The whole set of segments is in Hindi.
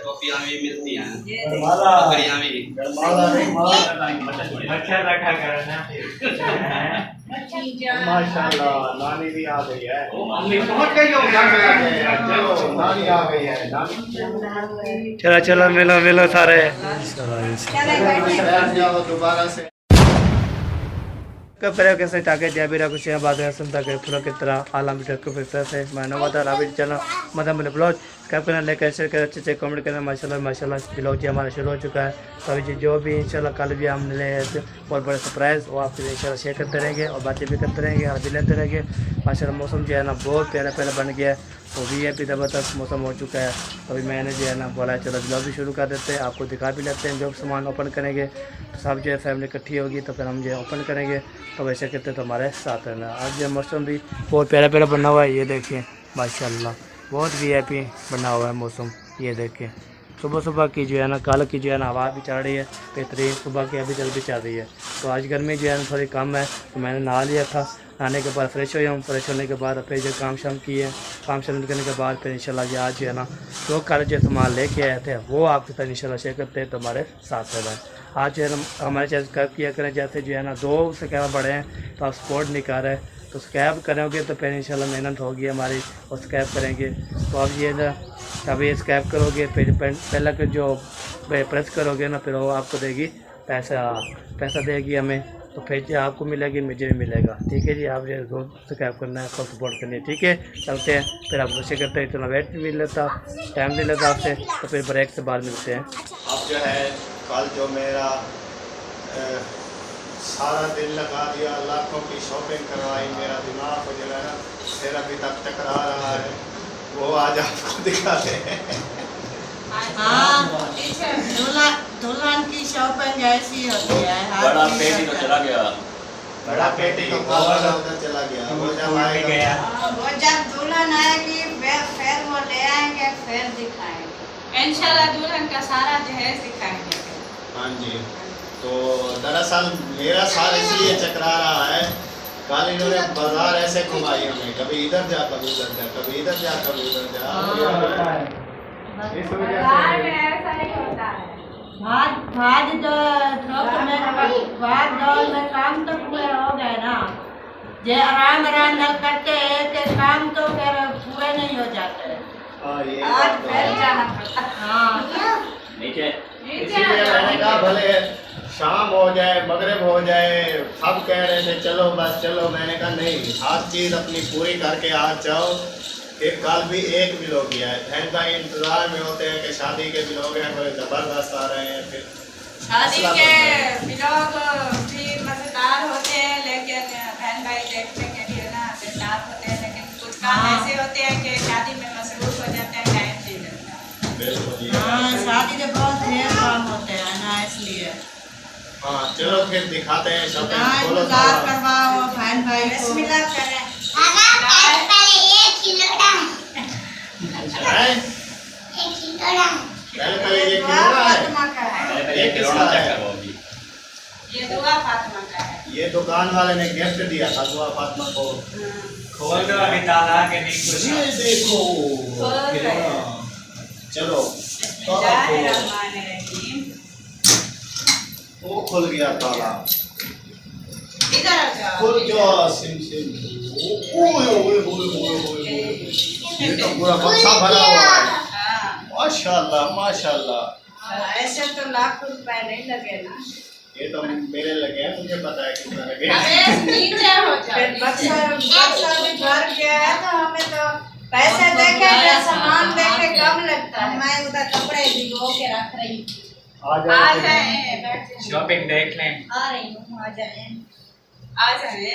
कॉपियाँ भी मिलती हैं, माला बकरियाँ भी। अच्छा रखा करना। माशाल्लाह नानी भी आ गई है। पहुंच गई हो घर में आ गए हैं। चलो नानी आ गई है। नानी चलो चलो मिलो मिलो सारे। दोबारा से pero que se está que ya verá que se va a dar santa que pero que tra alam de que फिर से मानो बता रहा भी चलो मतलब मैंने ब्लॉग क्या करना लेकर शेयर कर अच्छे कमेंट करना माशाल्लाह माशाल्लाह ब्लॉग जी हमारा शुरू हो चुका है तो अभी जो भी इंशाल्लाह कल भी हम ले बहुत बड़ा सरप्राइज़ वो आपके लिए इंशाल्लाह शेयर करते रहेंगे और बातें भी करते रहेंगे और भी लेते रहेंगे माशाल्लाह मौसम जो है ना बहुत प्यारा प्यारा बन गया है तो भी है ज़बरदस्त मौसम हो चुका है तो अभी मैंने जो है ना बोला चलो ब्लॉग भी शुरू कर देते हैं आपको दिखा भी लेते हैं जो सामान ओपन करेंगे तो सब जो है फैमिली इकट्ठी होगी तो फिर हम जो है ओपन करेंगे तो वैसे करते तो हमारे साथ रहना आज जो मौसम भी बहुत प्यारा प्यारा बना हुआ है ये देखिए माशाल्लाह बहुत वीआईपी बना हुआ है मौसम ये देखिए सुबह सुबह की जो है ना कल की जो है ना हवा भी चल रही है बेहतरीन सुबह की अभी चल भी चल रही है तो आज गर्मी जो है ना थोड़ी कम है तो मैंने नहा लिया था नहाने के बाद फ्रेश हो जाऊँ फ्रेश होने के बाद फिर जो काम शाम किए काम शाम करने के बाद फिर इंशाल्लाह जो आज जो है ना जो कल जो सामान लेके आए थे वो आपके साथ इंशाल्लाह शेयर करते हैं तो हमारे साथ रहना है आज जो है ना हमारे चैनल सब्सक्राइब किया करें जैसे जो है ना 2 सब्सक्राइबर बढ़े हैं तो आप सपोर्ट नहीं कर रहे तो सब्सक्राइब करोगे तो फिर इंशाल्लाह मेहनत होगी हमारी और सब्सक्राइब करेंगे तो आप ये ना कभी सब्सक्राइब करोगे फिर पहला के जो प्रेस करोगे ना फिर वो आपको देगी पैसा देगी हमें तो फिर जो आपको मिलेगी मुझे भी मिलेगा ठीक है जी आप जो सब्सक्राइब करना है सब सपोर्ट करनी है ठीक है चलते हैं फिर आप कोशिश करते हैं इतना वेट भी लेता टाइम भी लेता आपसे तो फिर ब्रेक से बाद मिलते हैं अब जो है कल जो मेरा सारा दिन लगा दिया लाखों की शॉपिंग करवाई मेरा दिमाग को जो है ना फिर अभी तक टकरा रहा है वो आज आपको दिखाते हैं दुल्हन की शॉपिंग ऐसी होती है बड़ा पेटी तो चला गया बड़ा पेटी तो उधर चला गया वो जब आएगा वो जब दुल्हन आएगी फिर वो ले आएंगे फिर दिखाएंगे इंशाल्लाह दुल्हन का सारा जहेज दिखाएंगे हाँ जी तो दरअसल मेरा साल इसलिए चकरा रहा है कल इन्होंने बाजार ऐसे घुमाई हमें कभी इधर जा कभी उधर जा कभी इधर जा कभी उधर जा इस वजह से ऐसा ही होता है भाग जो भाग दौड़ में काम तो पूरे हो गए ना जे आराम आराम न करते एक काम तो फिर पूरे नहीं हो जाते आज फिर जाना पड़ता हाँ नीचे इसीलिए मैंने कहा भले शाम हो जाए मगरिब हो जाए सब कह रहे थे चलो बस चलो मैंने कहा नहीं हर चीज़ अपनी पूरी करके आज जाओ एक कल भी एक भी लोग गया है बहन भाई इंतजार में होते हैं कि शादी के भी लोग हैं कोई ज़बरदस्त आ रहे हैं फिर शादी के ब्लॉग भी मज़ेदार होते हैं लेकिन बहन भाई देखने के लिए ना बेकार होते हैं लेकिन कुछ काम ऐसे होते हैं कि शादी में मसरूफ हो जाते हैं टाइम नहीं लगता हाँ शादी के बहुत ढेर काम होते हैं ना इसलिए हाँ चलो फिर दिखाते हैं इंतजार करवाओ बहन भाई बिस्मिल्लाह करें ये दुकान वाले ने गिफ्ट दिया था दुआ फातिमा को खोल दो अभी ताला के नहीं ये देखो चलो वो खुल गया ताला खुल गया सिम ये तो पूरा बक्सा भरा हुआ है माशाल्लाह माशाल्लाह ऐसे तो लाखों रुपए नहीं लगे ना ये तो मेरे लगे हैं मुझे पता है कितना लगे नीचे हो जाए बक्सा भी भर गया है तो हमें तो पैसे देखे सामान देखे कम लगता है मैं उधर कपड़े भिगो के रख रही आ जाए शॉपिंग देख लें आ रही हूँ आ जाए आ जाए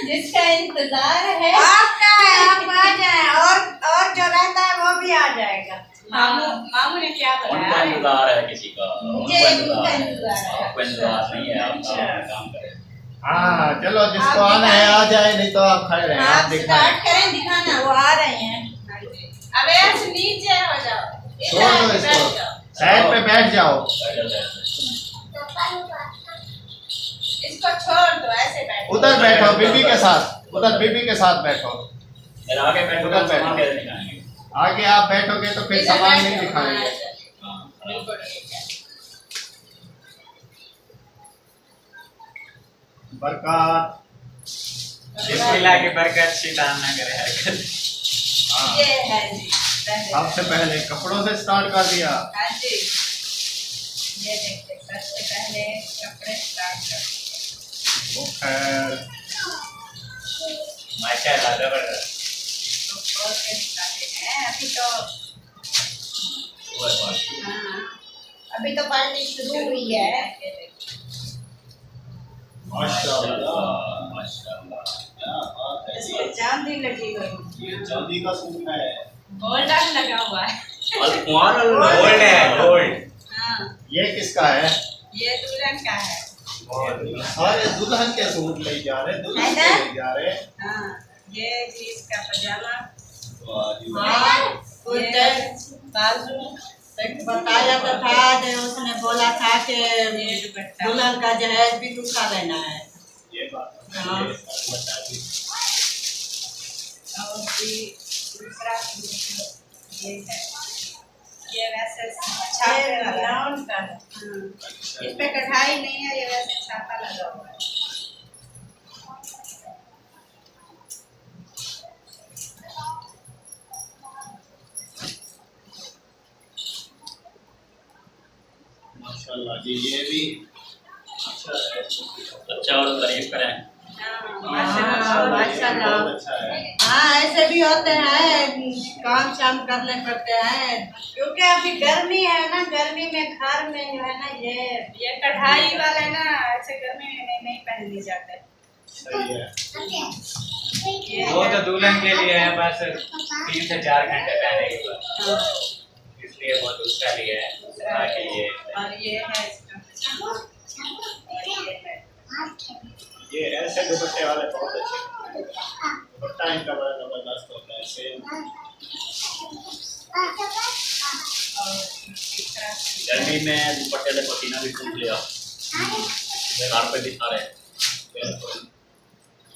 जिसका इंतजार है आपका है आप आ जाए और जो रहता है वो भी आ जाएगा मामू ने क्या उनका इंतजार है किसी का मुझे उनका इंतजार है आपको इंतजार नहीं है आप काम करें हाँ चलो जिसको आना है आ जाए नहीं तो आप खड़े रहें आप स्टार्ट करें दिखाना वो आ रहे हैं अबे ऐसे नीचे हो जाओ छोड़ दो इसको साइड पे बैठ जाओ इसको छोड़ दो ऐसे बैठो उधर बैठो बीबी के साथ उधर बीबी के साथ बैठो फिर आगे बैठो तो सामान कैसे दिखाएंगे? आगे आप बैठोगे तो फिर सामान नहीं दिखाएंगे। हाँ। बरकत। बिस्मिल्लाह की बरकत शैतान ना करे हरकत। हाँ। ये है जी पहले। सबसे पहले कपड़ों से स्टार्ट कर दिया। हाँ जी, ये देखते सबसे पहले कपड़े स्टार्ट करते वो खैर माशाल्लाह जबरदस्त। तो खोल के दिखाते हैं। अभी तो वो है बात। हाँ, अभी तो पार्टी शुरू हुई है। ये देखिए। माशाल्लाह। माशाल्लाह। क्या बात है जी। इसमें चांदी लगी हुई ये चांदी का सूट है। गोल्डन लगा हुआ है। गोल्ड है गोल्ड। हाँ, ये किसका है? ये दुल्हन का है। सारे दुल्हन के सूट ले जा रहे, दुल्हन के ले जा रहे। हाँ, ये जी इसका पजामा। वाह जी वाह। हाँ, ये बाजू बताया तो था जो उसने बोला था कि ये दुपट्टा। दुल्हन का जहेज भी दूसरा लेना है। ये बात हाँ। बता दी। और भी दूसरा ये है। ये वैसे छापे वाला राउंड का है। हाँ, इस पे कढ़ाई नहीं है, ये वैसे छापा लगा हुआ है। माशाल्लाह जी, ये भी अच्छा है। अच्छा और तारीफ करें। माशाल्लाह, माशाल्लाह। बहुत अच्छा है। हाँ, ऐसे भी होते हैं, काम शाम करने पड़ते हैं क्योंकि अभी गर्मी है ना, गर्मी में घर में जो है ना ये कढ़ाई वाले ना ऐसे गर्मी में नहीं पहन जाते। सही है। वो तो दुल्हन के लिए है, बस 3 से 4 घंटे पहने के बाद, इसलिए वो दूसरा लिए है ताकि ये और ये है इसका पजामा। और ये है। ये ऐसे दुपट्टे वाले बहुत अच्छे हैं। दुपट्टा इनका बड़ा जबरदस्त होता है। सेम और तीसरा गर्मी में दुपट्टे से पसीना भी सूख लिया। घर पे दिखा रहे हैं।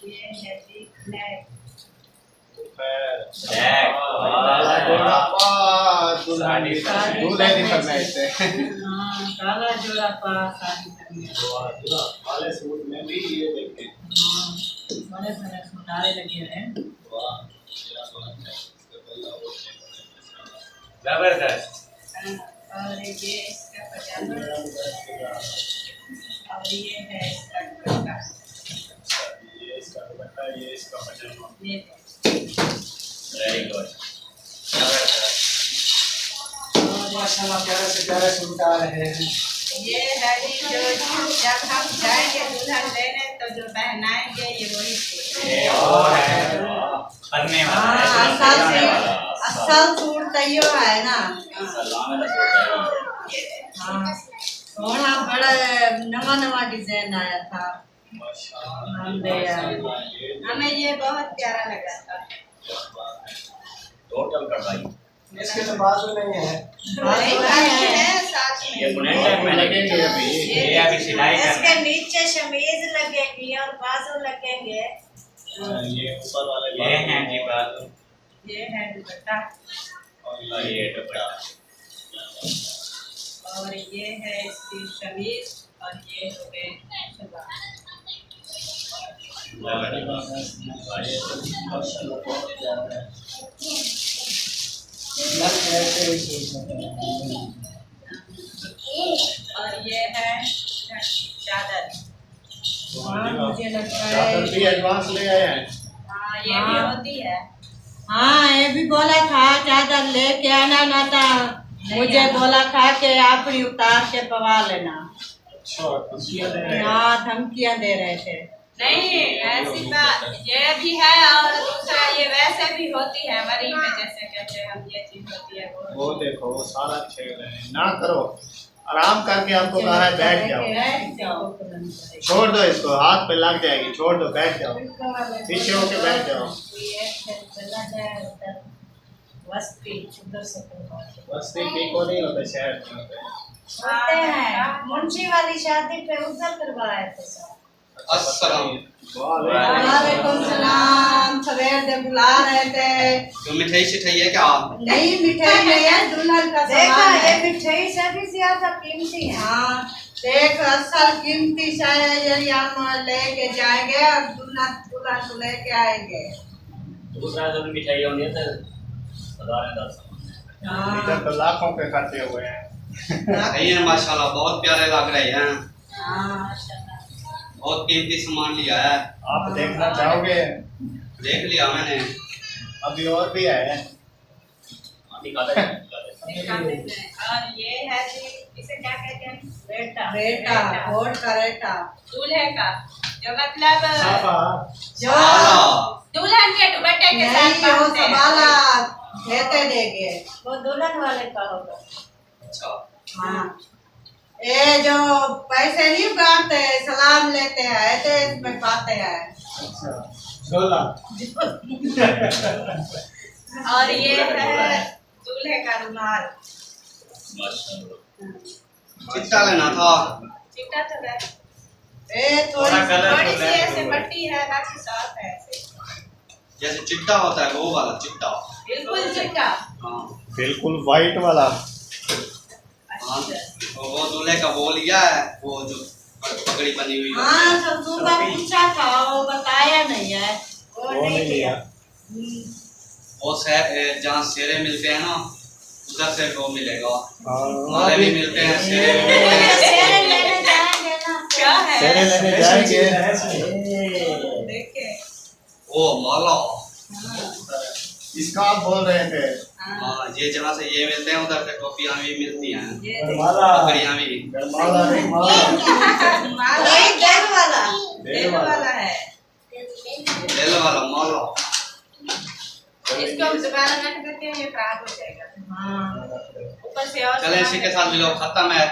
ये है जी ब्लैक। ब्लैक। दुल्हन दूल्हे की फरमाइश है। काला जोड़ा पास वाले सूट में भी ये देखते हैं। बड़े बड़े सुनारे लगे हैं। वाह, क्या बात है। जबरदस्त। और ये इसका पजामा। और ये है इसका दुपट्टा। ये इसका दुपट्टा, ये इसका पजामा। ये वेरी गुड। जबरदस्त। माशाल्लाह, प्यारे से प्यारे सूट आ रहे हैं। ये है जी जो जब हम जाएंगे दुल्हन लेने तो जो पहनाएंगे ये वही सूट है। ये और है पन्ने वाला है, असल पन्ने वाला। असल सूट तो ये है ना। सलाम वाला सूट है। हाँ, सोना बड़ा नवा नवा डिजाइन आया था। हमें ये बहुत प्यारा लगा था। टोटल कढ़ाई। इसके तो बाजू नहीं है। है साथ ये में। बुनेट टाइप में लगेंगे अभी। ये अभी सिलाई इसके करना है। नीचे शमीज लगेगी और बाजू लगेंगे। ये ऊपर वाले ये हैं जी बाजू ये है दुपट्टा। और ये दुपट्टा। और ये है इसकी शमीज और ये हो गए सलवार। और ये है चादर। मुझे लगता चादर है भी एडवांस ले आए हैं। हाँ, ये भी होती है। हाँ, ये भी बोला था चादर लेके आना ना था। मुझे बोला था कि आप ही उतार के पवा लेना। अच्छा, धमकियां दे रहे हैं। हाँ, धमकियां दे रहे थे। नहीं, ऐसी बात ये भी है और दूसरा ये वैसे भी होती है मरी में, जैसे कहते हैं हम ये चीज होती है वो देखो, वो सारा छेड़ रहे हैं। ना करो, आराम करके आपको कहा है बैठ जाओ। छोड़ दो इसको, हाथ पे लग जाएगी। छोड़ दो, बैठ जाओ, पीछे होके बैठ जाओ। बस्ती पीको नहीं होता शहर में होते हैं। होते हैं। मुंशी वाली शादी पे उधर करवाए थे सब। अस्सलाम वालेकुम सलाम। सवेर दे बुला रहे थे। तो मिठाई शिठाई है क्या? नहीं मिठाई नहीं है, दुल्हन का सामान है। मिठाई सभी से ज्यादा कीमती है। हाँ देख असल कीमती शायद हम लेके जाएंगे और दुल्हन दुल्हन को लेके आएंगे। दूसरा जो भी मिठाई होनी है तो हाँ इधर तो लाखों के खर्चे हुए हैं। सही है माशाल्लाह, बहुत प्यारे लग रहे हैं। हाँ बहुत कीमती सामान लिया है। आप देखना चाहोगे? देख लिया मैंने। अभी और भी है। और ये है जी, इसे क्या कहते हैं? रेटा। रेटा वोट का रेटा दूल्हे का, जो मतलब साफा। जो दुल्हन के दुपट्टे के साथ नहीं वो बांधते हैं। सवाला देते देंगे। वो दुल्हन वाले का होगा। अच्छा, हाँ ये जो पैसे नहीं बांटते सलाम लेते हैं ऐसे इसमें पाते हैं। अच्छा डोला। और ये है दूल्हे का रुमाल। चिट्टा लेना था। चिट्टा तो है, ये थोड़ी थोड़ी सी ऐसे पट्टी है, बाकी साफ है ऐसे। जैसे चिट्टा होता है वो वाला चिट्टा। बिल्कुल चिट्टा। हाँ बिल्कुल वाइट वाला। हाँ, तो वो दूल्हे का वो लिया है, वो जो पगड़ी बनी हुई है। हाँ तो सुबह पूछा था वो बताया नहीं है। वो नहीं लिया। वो जहाँ सेरे मिलते हैं ना उधर से वो मिलेगा। हाँ, माले भी मिलते हैं, सेरे भी मिलते हैं। सेरे लेने जाएंगे ना। क्या है? सेरे लेने जाएंगे। देखिए। ओ माला। इसका आप बोल रहे थे। हाँ, ये जहाँ से ये मिलते हैं उधर से टोपियाँ भी मिलती हैं, ये देखिए। माला। पगड़ियाँ भी। माला नहीं माला। माला वही देर वाला तेल वाला है। दिल वाला माला। इसको हम दोबारा नट करके ये खराब हो जाएगा। हाँ ऊपर से और चले इसी के साथ मिलो, खत्म है।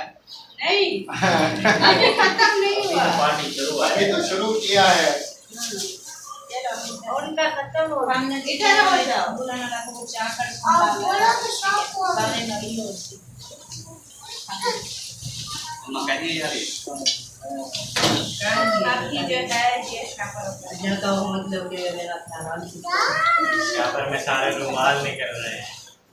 नहीं, अभी खत्म नहीं हुआ। पार्टी शुरू है। अभी तो शुरू किया है। उनका खत्म हो गया। इधर हो जाओ। दुल्हन वाला को चाकर कहीं यार बाकी जो है ये शापर होता है। जगह मतलब ये मेरा था। यहाँ पर मैं सारे रुमाल निकल रहे हैं।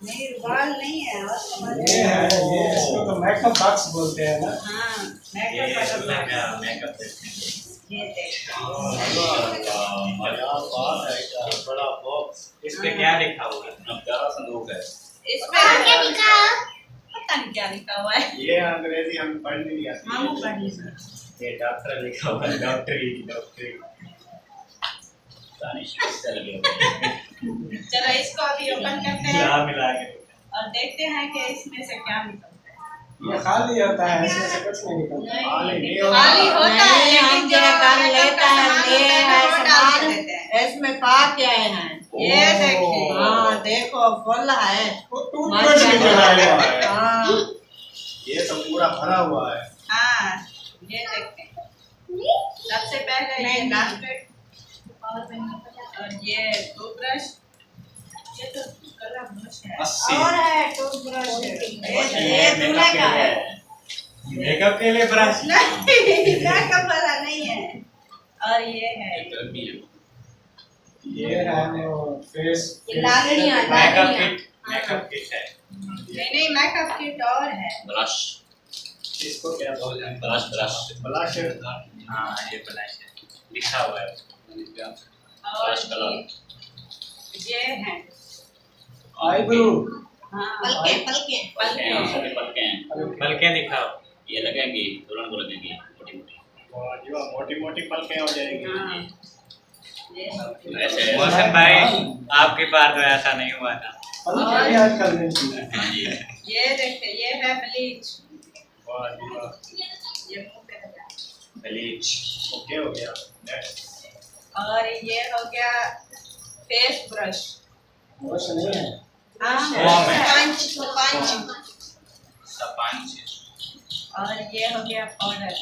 नहीं रुमाल नहीं है और सामान ये है ये इसको तो मेकअप बॉक्स बोलते हैं ना। हाँ ये मेकअप दुल्हन का का मेकअप देखते हैं। ये देखो। क्या बात है, क्या बड़ा बॉक्स। इस पे क्या लिखा हुआ है? अब प्यारा संदूक है। इसमें पता नहीं क्या लिखा हुआ है। ये अंग्रेजी हम पढ़ नहीं आती। मामू पढ़ लीजिए। ये डॉक्टर लिखा हुआ है। डॉक्टरी डॉक्टरी। दानिश किस तरह के होते हैं? चलो इसको अभी ओपन करते हैं मिला मिला के। और देखते हैं कि इसमें से क्या निकलता है। ये खाली होता है, ऐसे ऐसे कुछ नहीं निकलता। खाली नहीं होता। खाली होता है नहीं, हम लेकिन जो ये कर मेकअप लेता का है, सामान ये होता है है वो डाल सामान। के देते हैं। इसमें पा के आए हैं। ये देखिए। हाँ देखो फुल है। वो टूथब्रश भी जला हुआ है। हाँ ये तो पूरा भरा हुआ है। हाँ ये देखते हैं। सबसे पहले ये लास्ट और ये टूथब्रश। ये तो कलर ब्रश है। 80। और है टूथब्रश। ये ये दूल्हे का है। मेकअप के लिए ब्रश। नहीं मेकअप वाला नहीं है। और ये है ये है वो फेस। लालड़ियाँ मेकअप लालड़ियाँ। किट। मेकअप किट है। नहीं मेकअप किट और है। ब्रश। इसको क्या बोलते हैं? Brush brush. ब्लशर। हाँ ये ब्रश है। लिखा हुआ है। और ब्रश कलर। ये है। आईब्रो। हाँ पलके पलके पलके। पलके दिखाओ। ये लगेंगी दुल्हन को लगेंगी मोटी मोटी मोटी मोटी पलकें हो जाएगी। हाँ ये ऐसे मौसम भाई आपके पास तो ऐसा नहीं हुआ था। पलकें भी आजकल मिलती हैं। हाँ जी ये देखिए ये है ब्लीच। वाह जी वाह। ये मुंह पे लगा। ब्लीच। ओके हो गया। नेक्स्ट। और ये हो गया फेस ब्रश। ब्रश नहीं है। फोम है। पंच सपांच। और ये हो गया पाउडर।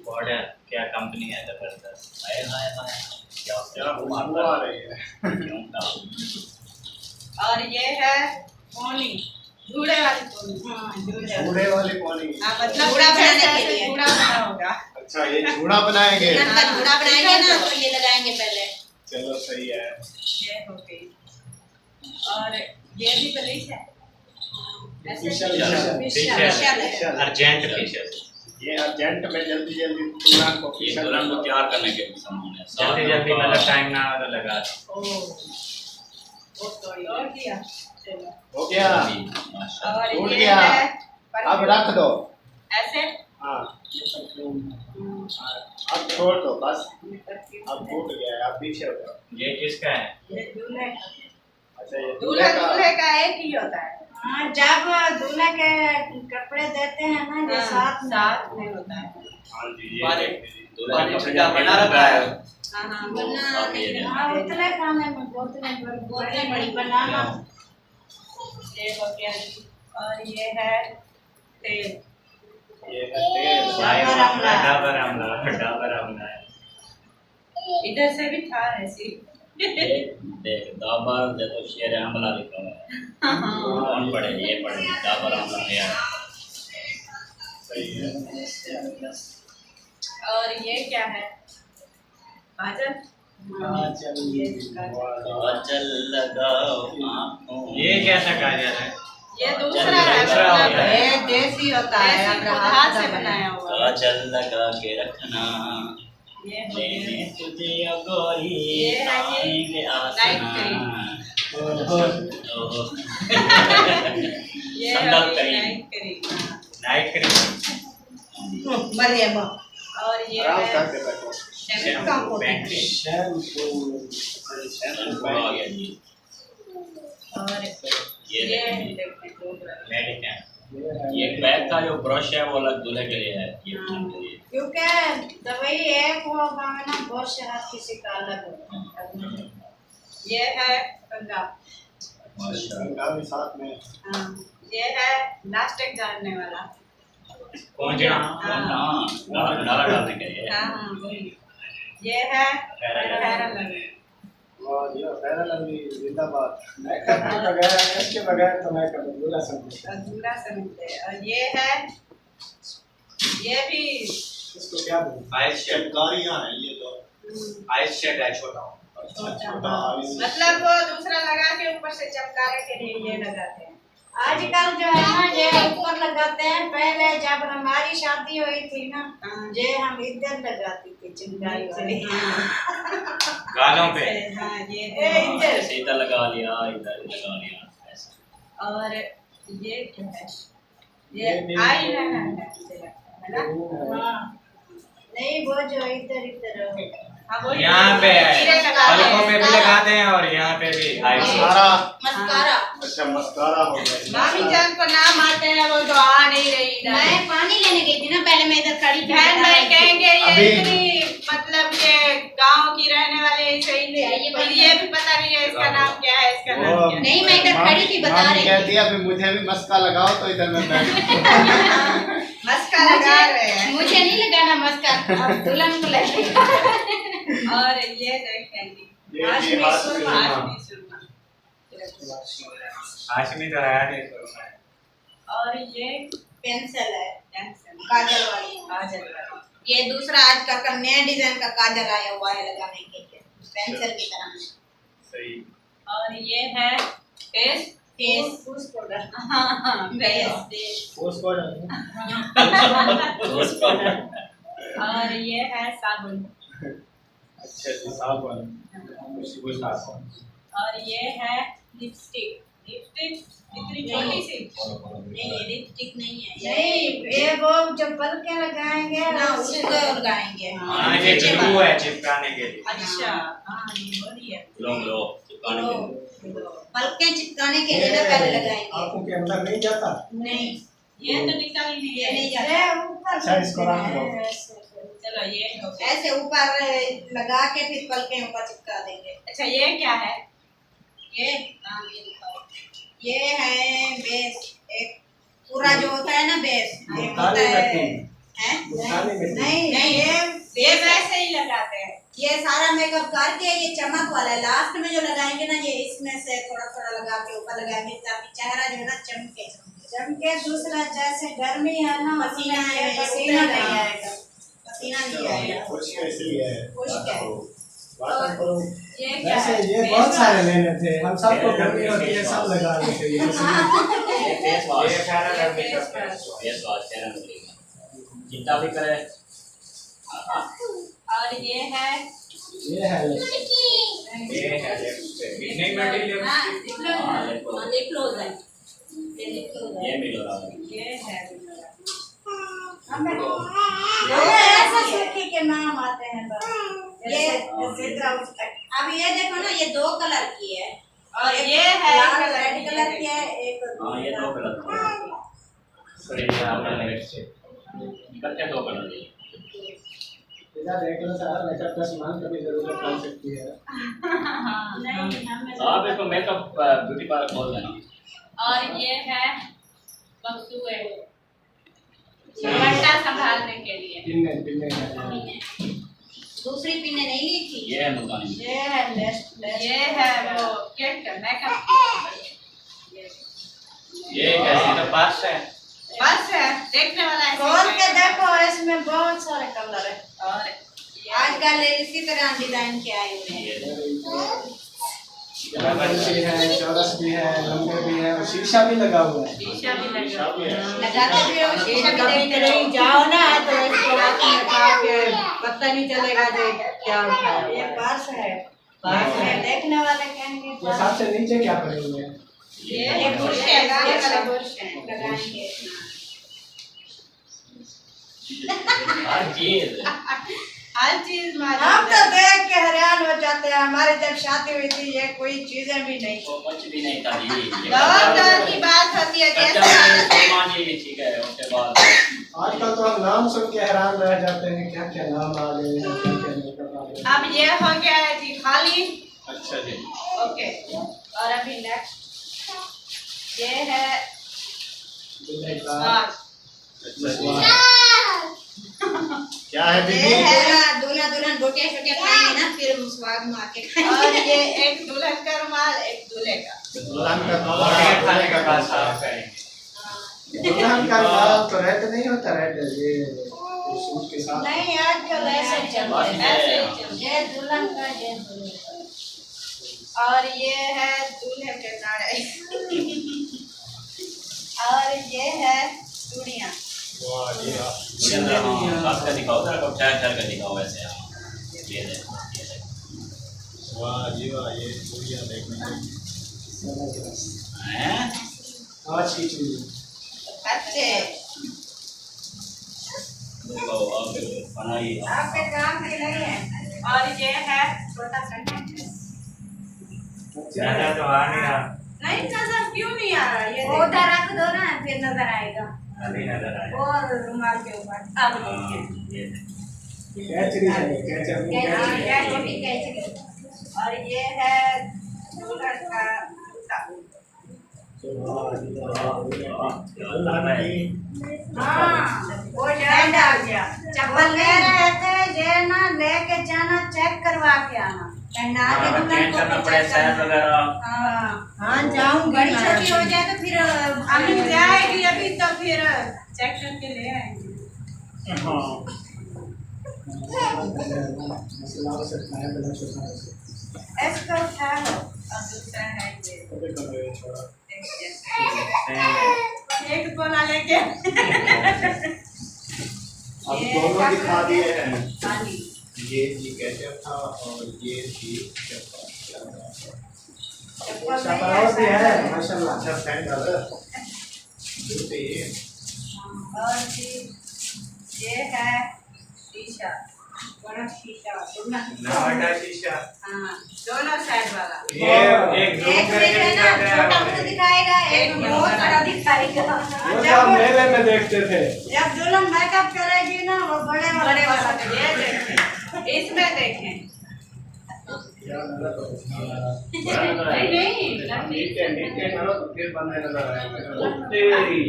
बॉर्डर क्या कंपनी है जबरदस्त। हाय हाय हाय क्या क्या खुशबू आ रही है। क्यों का और ये है पोनी। जूड़े वाली पोनी। जूड़े वाली पानी। हाँ मतलब जूड़ा बनाने के लिए। जूड़ा बना होगा। अच्छा ये जूड़ा बनाएंगे। जूड़ा बनाएंगे ना तो ये लगाएंगे पहले। सही है। ये हो गई। और ये भी ब्लीच है। ऐसे फेशियल फेशियल है। Urgent facial. ये अर्जेंट में जल्दी जल्दी दुल्हन को ये दुल्हन को तैयार करने के लिए सामान है। जल्दी जल्दी मतलब टाइम ना हो तो लगा दो। और किया चलो। हो गया, माशाल्लाह। और टूट ये गया। है अब रख दो। ऐसे हाँ, अब छोड़ दो बस। अब टूट गया है, अब पीछे हो जाओ। ये किसका है? ये दूल्हे का। अच्छा, ये दूल्हा दूल्हे का। दूल्हे का एक ही होता है। हाँ, जब दूल्हे के कपड़े देते हैं ना ये साथ साथ में होता है। हाँ जी, बारे- ये दुल्हन का कपड़ा बना रखा है। हाँ हाँ बना। हाँ, उतने खाने में बोतलें बड़ी बनाना। ये हो गया जी। और ये है तेल। ये है तेल। डाबर आंवला। डाबर आंवला, डाबर आंवला है। इधर से भी था ऐसी। देख डाबर देखो शेर आंवला लिखा हुआ है। कौन पढ़े? ये पढ़े डाबर आंवला है। सही है। और ये क्या है? गाजर। काजल लगाओ आँखों में। ये कैसा काजल है? ये दूसरा है। दूसरा होता मतलब है। ये देसी होता है, ऐसे अपना खुद हाथ से बनाया हुआ। काजल लगा के रखना ये हो मैंने गया। तुझे ओ गोरी ये है ये आएंगे नाइट आसमां। ओहो। ये संदल है cream. Night cream. Night cream. मरियम। और ये आराम है करके बैठो। शैम्पू, बैंगनी। शैम्पू आ गया जी। और ये ये देखिए। देखो मेडिकेन। ये बैग का जो ब्रश है वो अलग दूल्हे के लिए है। ये दुल्हन के लिए। क्योंकि दवाई एक होगा ना बहुत से हाथ किसी का अलग होता है। ये है कंगा। माशाल्लाह। गंगा भी साथ में। हाँ, ये है प्लास्टिक डालने वाला। पहुंचना। हाँ, डाला डालने के लिए। हाँ हाँ वही। ये है फेरन लवली। वाह जी, फेयर लवली जिंदाबाद। मेकअप के बगैर, इसके बगैर तो मैं कभी दूल्हा समझता। और दूल्हा समझते हैं। और ये है, ये भी इसको क्या बोलते आइस शेड। चिपकारियां हैं ये तो। आइस शेड है छोटा। छोटा आइस। मतलब वो दूसरा लगा के ऊपर से चमकाने के लिए ये लगाते हैं। आजकल जो है ना ये ऊपर लगाते हैं। पहले जब हमारी शादी हुई थी ना ये हम इधर लगाती थी चिंगारी वाली। गालों पे। हाँ ये इधर। ऐसे इधर लगा लिया, इधर लगा लिया ऐसे। और ये क्या है? ये आई है ना? हाँ। नहीं वो जो इधर इधर हाँ वो यहाँ पे हीरे लगाते हैं। पलकों में भी लगाते हैं और यहाँ पे भी आइस। मस्कारा। मस्कारा। अच्छा, मस्कारा हो गया। मामी जान को नाम आते हैं वो तो आ नहीं रही इधर। मैं पानी लेने गई थी ना पहले मैं इधर खड़ी थी। बहन भाई कहेंगे ये अभी- इतनी मतलब ये गांव की रहने वाले सही नहीं पर ये भी पता नहीं है इसका नाम क्या है, इसका नाम क्या है। नहीं, मैं इधर खड़ी थी, बता रही थी। कहती है अभी मुझे भी मस्का लगाओ तो इधर मैं बैठ। मस्का लगा रहे हैं। मुझे नहीं लगाना मस्का, अब दुल्हन को लगेगा। और ये देखेंगे ये हाशमी हाशमी सुरमा। सुरमा। हाशमी सुरमा। हाशमी तो है नहीं सुरमा। और ये पेंसिल है पेंसिल काजल वाली। काजल वाली। ये दूसरा आजकल का नया डिजाइन का काजल आया हुआ है लगाने के लिए पेंसिल की तरह। सही। और ये है फेस फेस पाउडर। हाँ फेस उसको उसको और ये है साबुन। अच्छे से साबुन। खुशबू साबुन। और ये है लिपस्टिक। लिपस्टिक इतनी छोटी सी नहीं ये लिपस्टिक नहीं है। नहीं ये वो जब पलके लगाएंगे ना उसको लगाएंगे। हाँ ये ग्लू है चिपकाने के लिए। अच्छा हाँ ये हो रही है। लो लो चिपकाने के लिए। पलके चिपकाने के लिए ना पहले लगाएंगे। आंखों के अंदर नहीं जाता। नहीं ये तो निकल ही नहीं ये है। नहीं जाता ऊपर। अच्छा, इसको रख दो। चलो ये हो गया। ऐसे ऊपर लगा के फिर पलके ऊपर चिपका देंगे। अच्छा ये क्या है? ये हाँ ये दिखाओ। ये है बेस। एक पूरा जो होता है ना बेस एक होता काली है। मिट्टी। हैं? काली मिट्टी। नहीं नहीं ये वैसे ही लगाते हैं। ये सारा मेकअप करके ये चमक वाला है। लास्ट में जो लगाएंगे ना ये इसमें से थोड़ा थोड़ा लगा के ऊपर लगाएंगे ताकि चेहरा जो है ना चमके चमके। दूसरा जैसे गर्मी है ना पसीना है पसीना नहीं आएगा। पसीना नहीं आएगा। खुश इसलिए है। खुश्क है। वाटर प्रूफ ये क्या वैसे है? ये बहुत सारे लेने थे, हम सबको गर्मी होती है सब लगा लेते हैं ये फेस वॉश ये सारा ये रबी का face wash। Face wash fair and lovely का जितना भी करे और ये है ये है ये है लिपस्टिक नहीं मेटी लिपस्टिक हाँ, लिप क्लोज है ये लिप क्लोज है ये मिलो रहा ये है ये ऐसे सूखी के नाम आते हैं बस। ये अब ये देखो ना, ये 2 कलर की है और ये है रेड कलर की है, एक हाँ ये दो कलर सॉरी ये आपका लिपस्टिक निकलते दो कलर ये इधर देख लो सारा मेकअप का सामान कभी जरूरत पड़ सकती है। नहीं हमें आप इसको मेकअप ब्यूटी पार्लर खोल देना और ये है बक्सुए दुपट्टा संभालने के लिए पिन्ने दूसरी पिने नहीं ली थी। ये है मुल्तानी ये है लेस्ट ये है वो किट मेकअप ये कैसी तो पर्स है बस है देखने वाला है खोल के देखो, इसमें बहुत सारे कलर है और आजकल इसी तरह डिजाइन के आए हुए हैं। भी है, चौरस भी है, लंबे भी है और शीशा भी लगा हुआ है। शीशा भी लगा लगाते भी हो, शीशा भी देखते रहो। जाओ ना तो इसको रात में खा के पता नहीं चलेगा जो क्या उठाया ये हुआ है। पर्स है, पर्स है। देखने वाले कहेंगे ये पर्स। सबसे नीचे क्या पड़े हुए हैं? ये बुश है ये ये बुश है, लगाएंगे हर चीज हर चीज हम तो देख के हैरान हो जाते हैं। हमारे जब शादी हुई थी ये कोई चीजें भी नहीं। तो कुछ भी नहीं था जी बहुत तरह की बात होती है कच्चा जैसे सामान जी ठीक है उसके बाद आजकल तो हम नाम सुन के हैरान रह जाते हैं, क्या क्या नाम आ गए हैं, क्या क्या मेकअप आ गए हैं। अब ये हो गया है जी खाली अच्छा जी ओके और अभी नेक्स्ट ये है दूल्हे का स्वाद क्या है ये दीदी? है दूल्हा दुल्हन रोटियां शोटियां खाएंगे ना, फिर हम स्वाद में आके और खाएंगे। ये एक दुल्हन का रुमाल एक दूल्हे का दुल्हन का रोटियां खाने का पास साफ करेंगे दुल्हन का बाल तो रेड नहीं होता, रेड ये सूट के साथ। नहीं आजकल ऐसे चलते हैं। ऐसे ही चलते ये दुल्हन का, ये दुल्हन का। और ये है दूल्हे के नारे और ये है चूड़ियाँ वाह जी वाह। मुझे अंदर हाँ खास कर दिखाओ जरा को चार चार कर दिखाओ वैसे हाँ ये देखो वाह जी वाह, ये चूड़ियां देखने में हैं आज की चूड़ी। अच्छे देखो आप बनाई आपके काम के नहीं है। और ये है छोटा सा नेकलेस। ज्यादा तो आ नहीं रहा नहीं नजर क्यों नहीं आ रहा ये वो उधर रख दो ना, फिर नजर आएगा। अभी नजर आया और रुमाल के ऊपर अब देखिए। ये कैचरी है, कैचरी कैची, कैचरी। छोटी कैची। और ये है दुल्हन का जूता। वाह जी वाह। दुल्हन की हाँ, वो जाएगा आ गया। चप्पल ले रहे थे, ये ना लेके जाना, चेक करवा के आना। पहना के दुल्हन चेंज को करना भी पड़े चेक साइज करना। वगैरह हाँ, हाँ जाऊंगी बड़ी मैं छोटी हो अभी। जाए तो फिर अभी जाएगी अभी तो फिर चेक करके ले आएंगे। हाँ मसाला हो सकता है, गला छोटा हो सकता है। इसको उठा लो और दूसरा है ये कभी कभी ये छोड़ा। एक कोना लेके अब दोनों दिखा दिए हैं। खाली ये जी केचप था और ये जी चपरास भी है माशाल्लाह। अच्छा सैंडल जूते और ये है शीशा बड़ा शीशा नवाटा शीशा हाँ दोनों साइड वाला ये एक जूम एक करके में ना दिखाता है छोटा हमें। मुंह दिखाएगा, एक में बहुत बड़ा दिखाएगा। वो जो हम मेले में देखते थे। जब दुल्हन मेकअप करेगी ना, वो बड़े बड़े वाला ये देखें इसमें देखें नहीं नहीं नीचे नीचे करो तो फिर बनने नजर आएगा। तेरी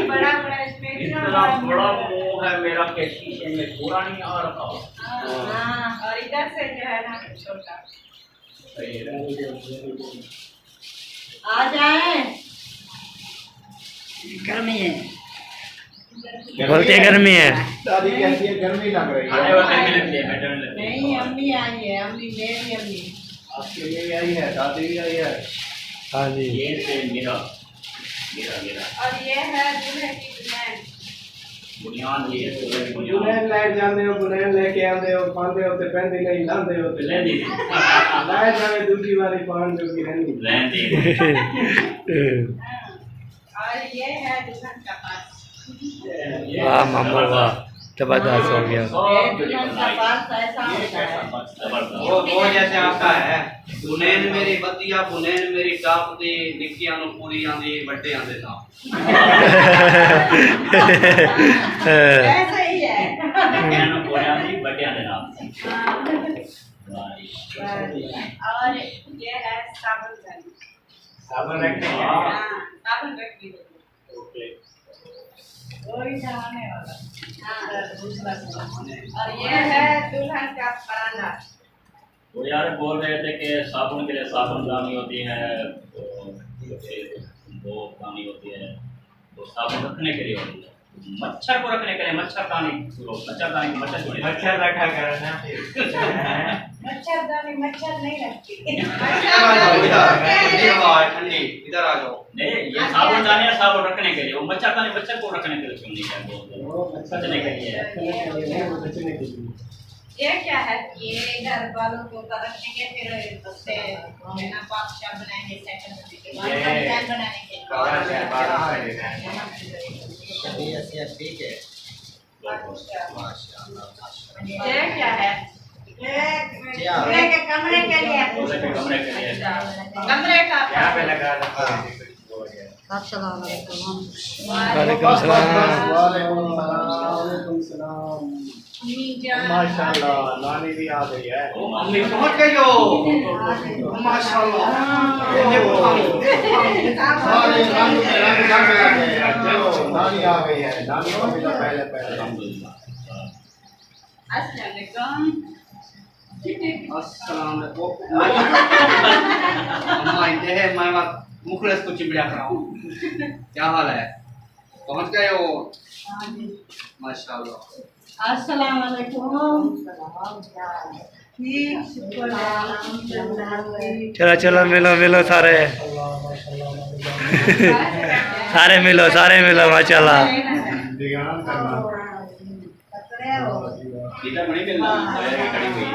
बड़ा बड़ा इसमें इतना बड़ा मुंह है मेरा के शीशे में पूरा नहीं आ रहा हाँ और इधर से जो है ना छोटा आ जाए गर्मी है बोलते हैं गर्मी है। दादी कहती है गर्मी लग रही खाने है। और गर्मी लगती है, बैठने लगती है। नहीं अम्मी आई है, अम्मी मेरी अम्मी। आपके लिए आई है, दादी भी आई है। हाँ जी। ये से मेरा मेरा मेरा और ये है दूल्हे की दुल्हन। बुनियाद ये तो है बुनियाद। बुलेन लाइट जाने हो, बुलेन लेके आते हो, पांदे होते पहनते नहीं लांदे होते। ले दी लाइट जाने दूसरी वाली पान जो की रहनी। रहने दी। और ये है दुल्हन का पास। वाह मामू वाह, जबरदस्त हो गया। दुल्हन का पास ऐसा होता है। जबरदस्त। वो जैसे आता है बुनेन मेरी बतिया बुनेन मेरी टाप दी निक्कियां नु पूरी आंदी बड्डे आंदे ना। ऐसा ही है। कहना बोला नहीं बटिया देना। और ये है साबुन गन। साबुन रखने के लिए। हाँ, साबुन रखने के लिए। वही जमाने वाला। हाँ, और ये है दुल्हन का परांदा। वो यार बोल रहे थे कि साबुन के लिए साबुन दानी होती है, तो फिर वो दानी होती है, तो साबुन रखने के लिए होती है। मच्छर को रखने के लिए मच्छरदानी मच्छर छोड़े मच्छर रखा करना। मच्छरदानी मच्छर नहीं रखती। ठंडी इधर आ जाओ। नहीं, ये साबुन दानी है साबुन रखने के लिए, वो मच्छरदानी मच्छर को रखने के लिए क्यों नहीं है? वो बचने के लिए है। बचने के लिए। ये क्या है? ये घर वालों को रखेंगे, फिर उससे बिना पाक बनाएंगे, सेकंड बनाने के लिए। कवर है, बाहर से देना ठीक है। ये क्या है? दूल्हे के कमरे के लिए। दूल्हे के कमरे के लिए। कमरे का यहाँ पे लगा था। अस्सलाम वालेकुम। वालेकुम सलाम। वालेकुम सलाम। माशाल्लाह, नानी भी आ गई है। मम्मी पहुंच गई हो। माशाल्लाह। ये देखो सारे रंग में रंग जग गए हैं। चलो नानी आ गई है, नानी को मिला पहले पहले। अल्हम्दुलिल्लाह। अस्सलाम वालेकुम। अस्सलाम वालेकुम। अम्मा इधर है, मैं मुखलेस को चिमड़ा कराऊं। क्या हाल है? पहुंच गए हो? माशाल्लाह। अस्सलाम वालेकुम। ठीक, शुक्र है। चलो चलो मिलो मिलो सारे। सारे मिलो माशाल्लाह। ध्यान करना। पकड़े हो। इधर बड़ी मिल रही है, खड़ी हुई है।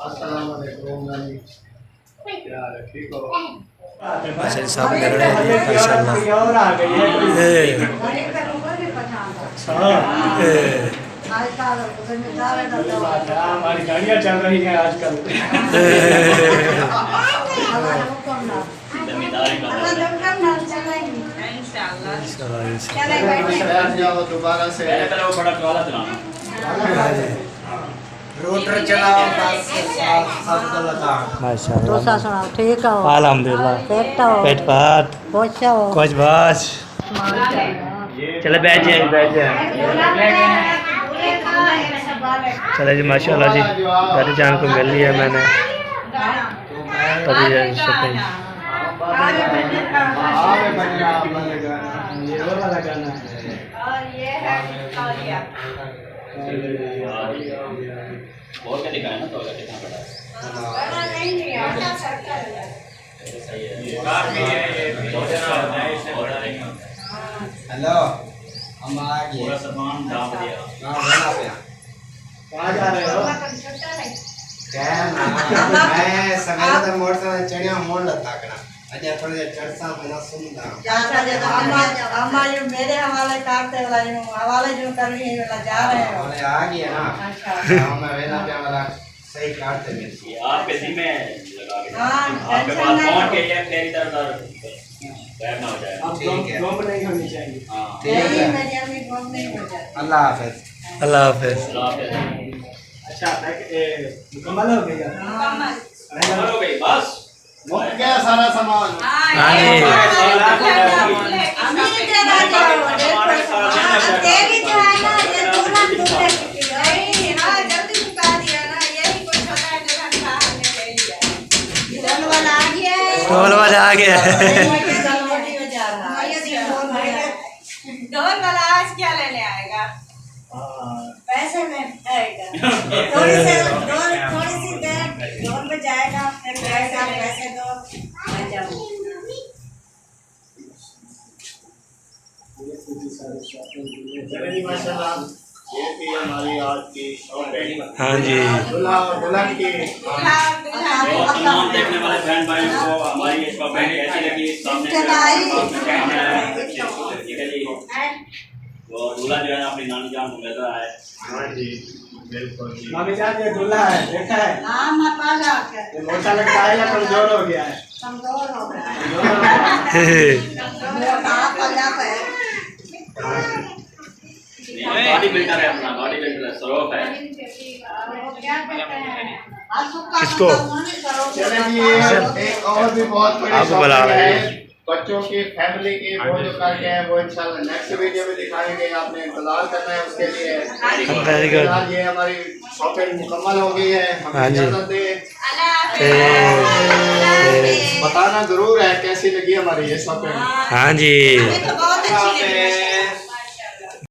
अस्सलाम वालेकुम नानी। क्या हाल है? ठीक हो? माशाल्लाह सब कर रहे हैं माशाल्लाह। और आ गई है। बड़े का ऊपर भी पठान था। आजकल उधर में जा रहे थे। हमारी गाड़ियाँ चल रही हैं आजकल। हमारा हुक्म ना। जमींदारी का हमारा हुक्म ना चलेंगे। इंशाल्लाह। चले बैठे। बैठ जाओ दोबारा से। पहले पहले वो बड़ा वाला चलाना। रोटर चलाओ बस सबको लगा। माशाल्लाह। दूसरा सुनाओ, ठीक हो? अल्हम्दुलिल्लाह। देखता हो? पेट पात पूछो। कुछ बस। माशाल्लाह। चलो बैठ जाए। चलो जी माशाल्लाह जी, दादी जान को मिल लिया मैंने। तभी शुक्र। ये वाला गाना है। और ये है तौलिया। और क्या दिखाया ना, तो कितना बड़ा है। बड़ा नहीं है, आधा सर्कल है। सही है। काफी है ये। भोजन होता है, इससे बड़ा नहीं होता। हेलो हम आ गए। पूरा सामान डाल दिया। हां बना पे। कहाँ जा रहे हो? क्या ना मैं सवेरे तो मोटर चढ़िया मोड़ लता करा। अच्छा थोड़ी देर चढ़सा बना सुनदा। जाता जाता अम्मा जो मेरे हवाले काटते वाला जो हवाले जो कर रही है वाला जा रहे हो। बोले आ गया ना। अच्छा। मैं वेला पे वाला सही काटते में। ये आपके जिम्मे लगा के। हाँ, आपके टेंशन पास नहीं। पहुंच के ये फिर इधर गायब ना हो जाए। अब ठीक है। गम नहीं होनी चाहिए। हाँ। नहीं मेरी अम्मी घूम नहीं हो जाती। अल्लाह हाफिज। अल्लाह हाफिज। अच्छा मुकम्मल हो गया। कमल। हो गई बस। मुक गया सारा सामान। हाँ जी। अम्मी तेरा जो तेरी जो है ना ये दुल्हन दूल्हे की नहीं, हाँ, जल्दी चुका दिया ना, यही कुछ होता है जो हम हमने ले लिया। ढोल वाला आ गया है। ढोल वाला आ गया है। गलवटी में जा रहा है। पैसे में थोड़ी सी देर लोन पे जाएगा, फिर पैसा पैसे दो, मैं जाऊँ। चलिए जी, माशाल्लाह ये थी हमारी आज की शॉपिंग। हाँ जी। दूल्हा और दुल्हन की तो तमाम देखने वाले बहन भाइयों को हमारी ये शॉपिंग कैसी लगी सामने ठीक है जी। तो दूल्हा जो है अपनी नानी जान को मिल रहा है। हाँ जी बिल्कुल जी। मामी जान ये दूल्हा है, देखा है? हाँ माता जाके ये मोटा लगता है या कमजोर हो गया है? कमजोर हो गया है। मोटा पला पे बॉडी बिल्डर है, अपना बॉडी बिल्डर है, सरोफ है। किसको? चलिए जी, एक और भी बहुत बड़ी आपको बुला शॉपिंग रहे है हैं। बच्चों की फैमिली की, वो जो करके हैं वो इंशाल्लाह नेक्स्ट वीडियो में दिखाएंगे। आपने इंतजार करना है उसके लिए। Very good. फिलहाल ये हमारी शॉपिंग मुकम्मल हो गई है। हमें हाँ जी। इजाजत दें। बताना जरूर है कैसी लगी हमारी ये शॉपिंग। हाँ जी। हमें तो बहुत अच्छी लगी।